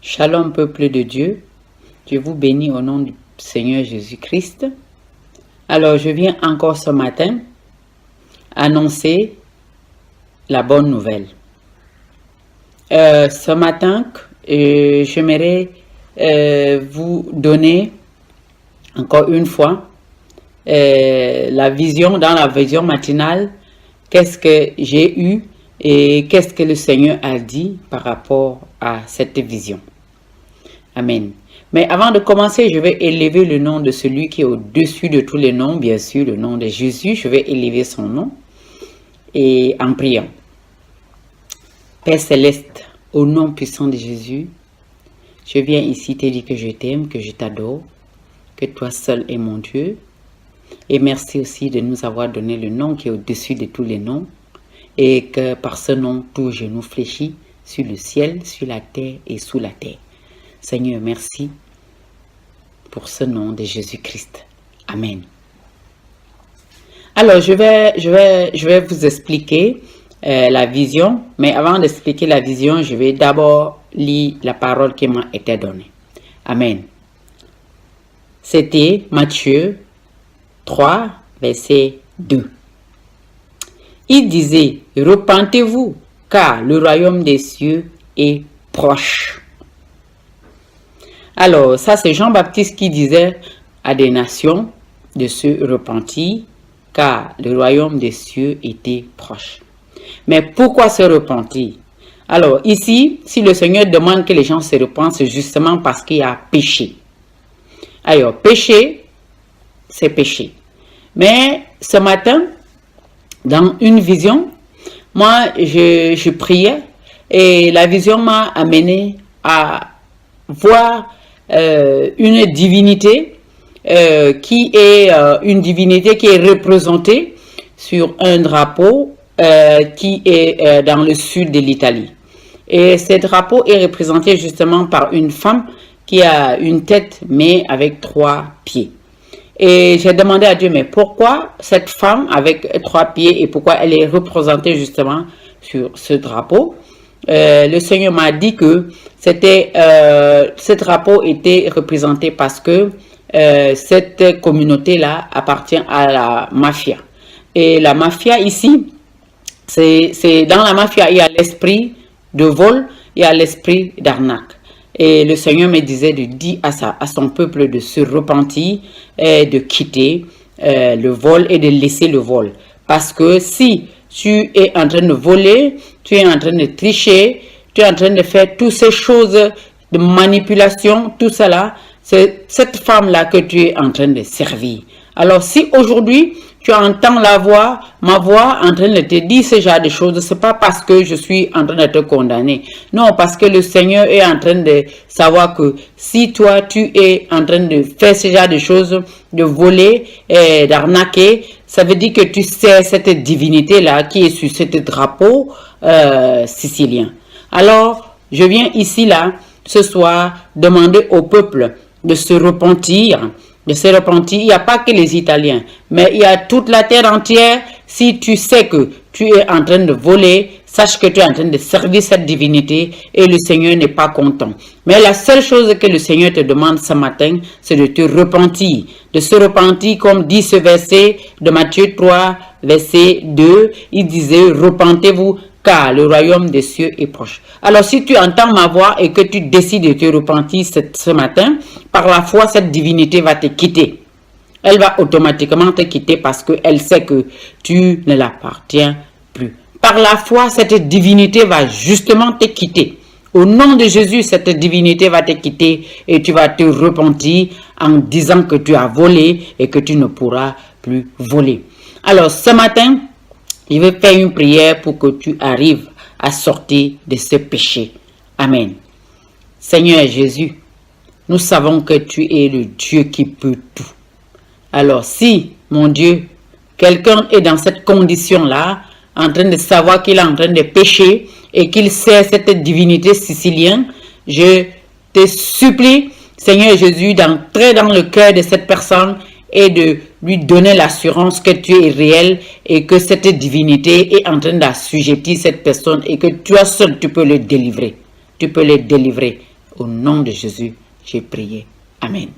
Shalom peuple de Dieu, je vous bénis au nom du Seigneur Jésus-Christ. Alors je viens encore ce matin annoncer la bonne nouvelle. Ce matin, j'aimerais vous donner encore une fois la vision, dans la vision matinale, qu'est-ce que j'ai eu et qu'est-ce que le Seigneur a dit par rapport à cette vision. Amen. Mais avant de commencer, je vais élever le nom de celui qui est au-dessus de tous les noms, bien sûr, le nom de Jésus. Je vais élever son nom et en priant. Père Céleste, au nom puissant de Jésus, je viens ici te dire que je t'aime, que je t'adore, que toi seul es mon Dieu. Et merci aussi de nous avoir donné le nom qui est au-dessus de tous les noms et que par ce nom, tout genou fléchit sur le ciel, sur la terre et sous la terre. Seigneur, merci pour ce nom de Jésus-Christ. Amen. Alors, je vais vous expliquer la vision, mais avant d'expliquer la vision, je vais d'abord lire la parole qui m'a été donnée. Amen. C'était Matthieu 3, verset 2. Il disait, « Repentez-vous, car le royaume des cieux est proche. » Alors, ça c'est Jean-Baptiste qui disait à des nations de se repentir, car le royaume des cieux était proche. Mais pourquoi se repentir? Alors, ici, si le Seigneur demande que les gens se repentent, c'est justement parce qu'il y a péché. Alors, péché, c'est péché. Mais ce matin, dans une vision, moi, je priais et la vision m'a amené à voir une divinité qui est une divinité qui est représentée sur un drapeau qui est dans le sud de l'Italie. Et ce drapeau est représenté justement par une femme qui a une tête mais avec 3 pieds. Et j'ai demandé à Dieu, mais pourquoi cette femme avec 3 pieds et pourquoi elle est représentée justement sur ce drapeau? Le Seigneur m'a dit que ce drapeau était représenté parce que cette communauté-là appartient à la mafia. Et la mafia ici, c'est dans la mafia, il y a l'esprit de vol, il y a l'esprit d'arnaque. Et le Seigneur me disait de dire à son peuple de se repentir et de quitter le vol et de laisser le vol. Parce que si tu es en train de voler, tu es en train de tricher, tu es en train de faire toutes ces choses de manipulation, tout cela, c'est cette femme-là que tu es en train de servir. Alors si aujourd'hui, tu entends ma voix en train de te dire ce genre de choses, ce n'est pas parce que je suis en train de te condamner. Non, parce que le Seigneur est en train de savoir que si toi, tu es en train de faire ce genre de choses, de voler, d'arnaquer, ça veut dire que tu sais cette divinité-là qui est sur ce drapeau sicilien. Alors, je viens ici, là, ce soir, demander au peuple de se repentir. De se repentir, il n'y a pas que les Italiens, mais il y a toute la terre entière. Si tu sais que tu es en train de voler, sache que tu es en train de servir cette divinité et le Seigneur n'est pas content. Mais la seule chose que le Seigneur te demande ce matin, c'est de te repentir. De se repentir comme dit ce verset de Matthieu 3, verset 2. Il disait, repentez-vous, car le royaume des cieux est proche. Alors si tu entends ma voix et que tu décides de te repentir ce matin, par la foi, cette divinité va te quitter. Elle va automatiquement te quitter parce qu'elle sait que tu ne l'appartiens plus. Par la foi, cette divinité va justement te quitter. Au nom de Jésus, cette divinité va te quitter et tu vas te repentir en disant que tu as volé et que tu ne pourras plus voler. Alors ce matin, je vais faire une prière pour que tu arrives à sortir de ce péché. Amen. Seigneur Jésus, nous savons que tu es le Dieu qui peut tout. Alors si, mon Dieu, quelqu'un est dans cette condition-là, en train de savoir qu'il est en train de pécher et qu'il sait cette divinité sicilienne, je te supplie, Seigneur Jésus, d'entrer dans le cœur de cette personne et de lui donner l'assurance que tu es réel et que cette divinité est en train d'assujettir cette personne et que toi seul tu peux le délivrer. Tu peux le délivrer. Au nom de Jésus, j'ai prié. Amen.